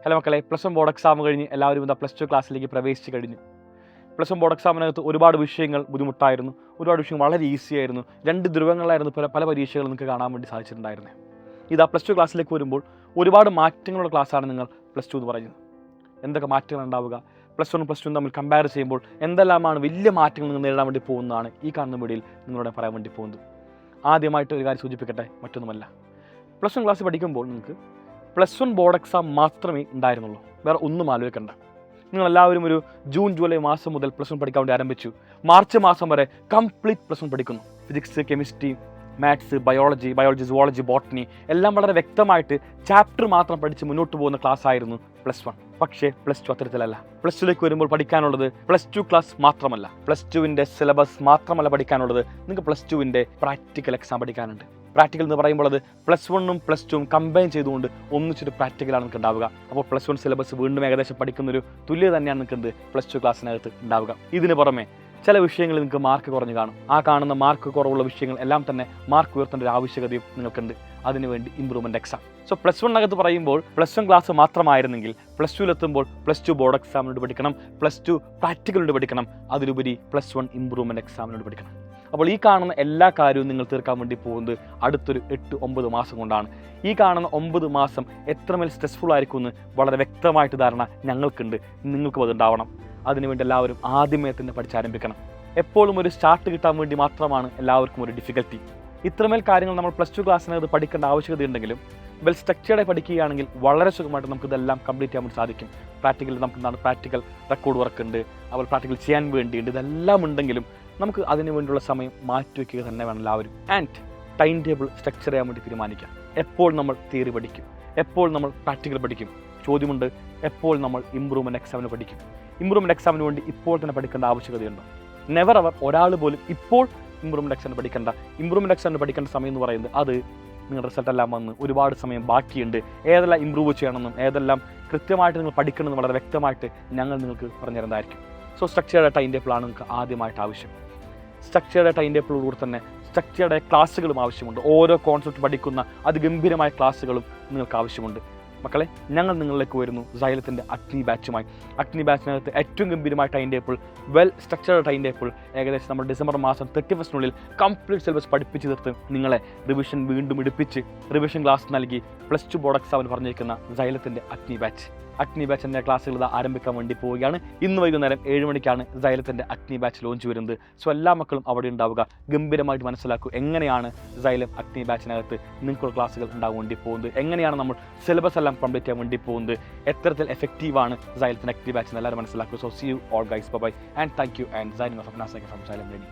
Hello മക്കളെ, plus 1 board exam കഴിഞ്ഞ് എല്ലാവരും എന്താ പ്ലസ് 2 ക്ലാസ്സിലേക്ക് പ്രവേശിച്ച് കഴിഞ്ഞു. പ്ലസ് 1 ബോർഡ് എക്സാമിനകത്ത് ഒരുപാട് വിഷയങ്ങൾ ബുദ്ധിമുട്ടായിരുന്നു, ഒരുപാട് വിഷയങ്ങൾ വളരെ ഈസി ആയിരുന്നു. 2 ധ്രുവങ്ങളായിരുന്നു പല പരീക്ഷകൾ നിങ്ങൾക്ക് കാണാൻ വേണ്ടി സാധിച്ചിട്ടുണ്ടായിരുന്നത്. ഇതാ പ്ലസ് 2 ക്ലാസ്സിലേക്ക് വരുമ്പോൾ ഒരുപാട് മാറ്റങ്ങളുടെ ക്ലാസ്സാണ് നിങ്ങൾ പ്ലസ് 2 എന്ന് പറയുന്നത്. എന്തൊക്കെ മാറ്റങ്ങൾ ഉണ്ടാവുക, പ്ലസ് 1 പ്ലസ് 2 തമ്മിൽ കമ്പയർ ചെയ്യുമ്പോൾ എന്തെല്ലാമാണ് വലിയ മാറ്റങ്ങൾ നിങ്ങൾ നേരിടാൻ വേണ്ടി പോകുന്നതാണ് ഈ കാണുന്ന വീഡിയോയിൽ നിങ്ങളോട് പറയാൻ വേണ്ടി പോകുന്നത്. ആദ്യമായിട്ട് ഒരു കാര്യം സൂചിപ്പിക്കട്ടെ, മറ്റൊന്നുമല്ല. പ്ലസ് 1 ക്ലാസ് പഠിക്കുമ്പോൾ നിങ്ങൾക്ക് പ്ലസ് 1 ബോർഡ് എക്സാം മാത്രമേ ഉണ്ടായിരുന്നുള്ളൂ, വേറെ ഒന്നും ആലോചിക്കണ്ട. നിങ്ങളെല്ലാവരും ഒരു ജൂൺ ജൂലൈ മാസം മുതൽ പ്ലസ് 1 പഠിക്കാൻ വേണ്ടി ആരംഭിച്ചു. മാർച്ച് മാസം വരെ കംപ്ലീറ്റ് പ്ലസ് 1 പഠിക്കുന്നു. Physics, chemistry, maths, biology, zoology, botany എല്ലാം വളരെ വ്യക്തമായിട്ട് ചാപ്റ്റർ മാത്രം പഠിച്ച് മുന്നോട്ട് പോകുന്ന ക്ലാസ് ആയിരുന്നു പ്ലസ് 1. പക്ഷേ പ്ലസ് 2 അത്തരത്തിലല്ല. പ്ലസ് 2ലേക്ക് വരുമ്പോൾ പഠിക്കാനുള്ളത് പ്ലസ് 2 ക്ലാസ് മാത്രമല്ല, പ്ലസ് 2വിൻ്റെ സിലബസ് മാത്രമല്ല പഠിക്കാനുള്ളത്. നിങ്ങൾക്ക് പ്ലസ് 2വിൻ്റെ പ്രാക്ടിക്കൽ എക്സാം പഠിക്കാനുണ്ട്. പ്രാക്ടിക്കൽ എന്ന് പറയുമ്പോൾ അത് പ്ലസ് 1ഉം പ്ലസ് 2ഉം കമ്പൈൻ ചെയ്തുകൊണ്ട് ഒന്നിച്ചൊരു പ്രാക്ടിക്കലാണ് നിങ്ങൾക്ക് ഉണ്ടാവുക. അപ്പോൾ പ്ലസ് 1 സിലബസ് വീണ്ടും ഏകദേശം പഠിക്കുന്നൊരു തുല്യത തന്നെയാണ് നിങ്ങൾക്ക് പ്ലസ് 2 ക്ലാസ്സിനകത്ത് ഉണ്ടാവുക. ഇതിന് പുറമെ ചില വിഷയങ്ങളിൽ നിങ്ങൾക്ക് മാർക്ക് കുറഞ്ഞു കാണും. ആ കാണുന്ന മാർക്ക് കുറവുള്ള വിഷയങ്ങൾ എല്ലാം തന്നെ മാർക്ക് ഉയർത്തേണ്ട ഒരു ആവശ്യകതയും നിങ്ങൾക്കുണ്ട്. അതിനുവേണ്ടി ഇമ്പ്രൂവ്മെൻറ്റ് എക്സാം. സോ പ്ലസ് 1 പറയുമ്പോൾ പ്ലസ് 1 ക്ലാസ് മാത്രമായിരുന്നെങ്കിൽ പ്ലസ് 2 പ്ലസ് 2 ബോർഡ് എക്സാമിനോട് പഠിക്കണം, പ്ലസ് 2 പ്രാക്ടിക്കലോട് പഠിക്കണം, അതിലുപരി പ്ലസ് 1 ഇമ്പ്രൂവ്മെൻറ്റ് എക്സാമിനോട് പഠിക്കണം. അപ്പോൾ ഈ കാണുന്ന എല്ലാ കാര്യവും നിങ്ങൾ തീർക്കാൻ വേണ്ടി പോകുന്നത് അടുത്തൊരു 8-9 മാസം കൊണ്ടാണ്. ഈ കാണുന്ന 9 മാസം എത്രമേൽ സ്ട്രെസ്ഫുൾ ആയിരിക്കുമെന്ന് വളരെ വ്യക്തമായിട്ട് ധാരണ ഞങ്ങൾക്കുണ്ട്, നിങ്ങൾക്കും അതുണ്ടാവണം. അതിനുവേണ്ടി എല്ലാവരും ആദ്യമേ തന്നെ പഠിച്ചാരംഭിക്കണം. എപ്പോഴും ഒരു സ്റ്റാർട്ട് കിട്ടാൻ വേണ്ടി മാത്രമാണ് എല്ലാവർക്കും ഒരു ഡിഫിക്കൽറ്റി. ഇത്രമേൽ കാര്യങ്ങൾ നമ്മൾ പ്ലസ് 2 ക്ലാസ്സിനകത്ത് പഠിക്കേണ്ട ആവശ്യകതയുണ്ടെങ്കിലും വെൽ സ്ട്രക്ചേർഡായി പഠിക്കുകയാണെങ്കിൽ വളരെ സുഖമായിട്ട് നമുക്ക് ഇതെല്ലാം കംപ്ലീറ്റ് ചെയ്യാൻ വേണ്ടി സാധിക്കും. പ്രാക്ടിക്കൽ നമുക്ക് എന്താണ്, പ്രാക്ടിക്കൽ റെക്കോർഡ് വർക്ക് ഉണ്ട്, അതുപോലെ പ്രാക്ടിക്കൽ ചെയ്യാൻ വേണ്ടിയുണ്ട്. ഇതെല്ലാം ഉണ്ടെങ്കിലും നമുക്ക് അതിനു വേണ്ടിയുള്ള സമയം മാറ്റിവെക്കുക തന്നെ വേണം എല്ലാവരും. ആൻഡ് ടൈം ടേബിൾ സ്ട്രക്ചർ ചെയ്യാൻ വേണ്ടി തീരുമാനിക്കാം. എപ്പോൾ നമ്മൾ തിയറി പഠിക്കും, എപ്പോൾ നമ്മൾ പ്രാക്ടിക്കൽ പഠിക്കും. ചോദ്യമുണ്ട്, എപ്പോൾ നമ്മൾ ഇമ്പ്രൂവ്മെൻറ്റ് എക്സാമിന് പഠിക്കും. ഇമ്പ്രൂവ്മെൻറ്റ് എക്സാമിന് വേണ്ടി ഇപ്പോൾ തന്നെ പഠിക്കേണ്ട ആവശ്യകതയുണ്ടോ? നെവർ അവർ ഒരാൾ പോലും ഇപ്പോൾ ഇമ്പ്രൂവ്മെൻറ്റ് എക്സാമിന് പഠിക്കേണ്ട. ഇമ്പ്രൂവ്മെൻറ്റ് എക്സാമിന് പഠിക്കേണ്ട സമയം എന്ന് പറയുന്നത് അത് നിങ്ങളുടെ റിസൾട്ട് എല്ലാം വന്ന് ഒരുപാട് സമയം ബാക്കിയുണ്ട്. ഏതെല്ലാം ഇമ്പ്രൂവ് ചെയ്യണമെന്നും ഏതെല്ലാം കൃത്യമായിട്ട് നിങ്ങൾ പഠിക്കണമെന്നും വളരെ വ്യക്തമായിട്ട് ഞങ്ങൾ നിങ്ങൾക്ക് പറഞ്ഞു തരുന്നതായിരിക്കും. സോ സ്ട്രക്ചേർഡ് ടൈം ടേബിളാണ് നിങ്ങൾക്ക് ആദ്യമായിട്ട് ആവശ്യം. സ്ട്രക്ചേർഡ് ടൈം ടേബിളോടുകൂടി തന്നെ സ്ട്രക്ചേർഡ് ക്ലാസ്സുകളും ആവശ്യമുണ്ട്. ഓരോ കോൺസെപ്റ്റ് പഠിക്കുന്ന അതിഗംഭീരമായ ക്ലാസ്സുകളും നിങ്ങൾക്ക് ആവശ്യമുണ്ട്. മക്കളെ, ഞങ്ങൾ നിങ്ങളിലേക്ക് വരുന്നു സൈലത്തിൻ്റെ അഗ്നി ബാച്ചുമായി. അഗ്നി ബാച്ചിനകത്ത് ഏറ്റവും ഗംഭീരമായ time table, well structured time table, ഏകദേശം നമ്മൾ ഡിസംബർ മാസം 31 കംപ്ലീറ്റ് സിലബസ് പഠിപ്പിച്ച് തീർത്ത് നിങ്ങളെ റിവിഷൻ വീണ്ടും എടുപ്പിച്ച് റിവിഷൻ ക്ലാസ് നൽകി പ്ലസ് 2 ബോർഡ് എക്സാമിന് പറഞ്ഞിരിക്കുന്ന സൈലത്തിൻ്റെ അഗ്നി ബാച്ച്. അഗ്നി ബാച്ച് എന്ന ക്ലാസ്സുകൾ ആരംഭിക്കാൻ വേണ്ടി പോവുകയാണ്. ഇന്ന് വൈകുന്നേരം 7 മണിക്കാണ് സൈലത്തിൻ്റെ അഗ്നി ബാച്ച് ലോഞ്ച് വരുന്നത്. സോ എല്ലാ മക്കളും അവിടെ ഉണ്ടാവുക. ഗംഭീരമായിട്ട് മനസ്സിലാക്കൂ എങ്ങനെയാണ് സൈലം അഗ്നി ബാച്ചിനകത്ത് നിങ്ങൾക്കുള്ള ക്ലാസ്സുകൾ ഉണ്ടാകാൻ വേണ്ടി പോകുന്നത്, എങ്ങനെയാണ് നമ്മൾ സിലബസ് എല്ലാം കംപ്ലീറ്റ് ചെയ്യാൻ വേണ്ടി പോകുന്നത്, എത്തരത്തിൽ എഫക്റ്റീവാണ് സൈലത്തിൻ്റെ അഗ്നി ബാച്ച് എന്ന് എല്ലാവരും മനസ്സിലാക്കൂ. So see you all guys, bye and thank you and signing off from Xylem ready.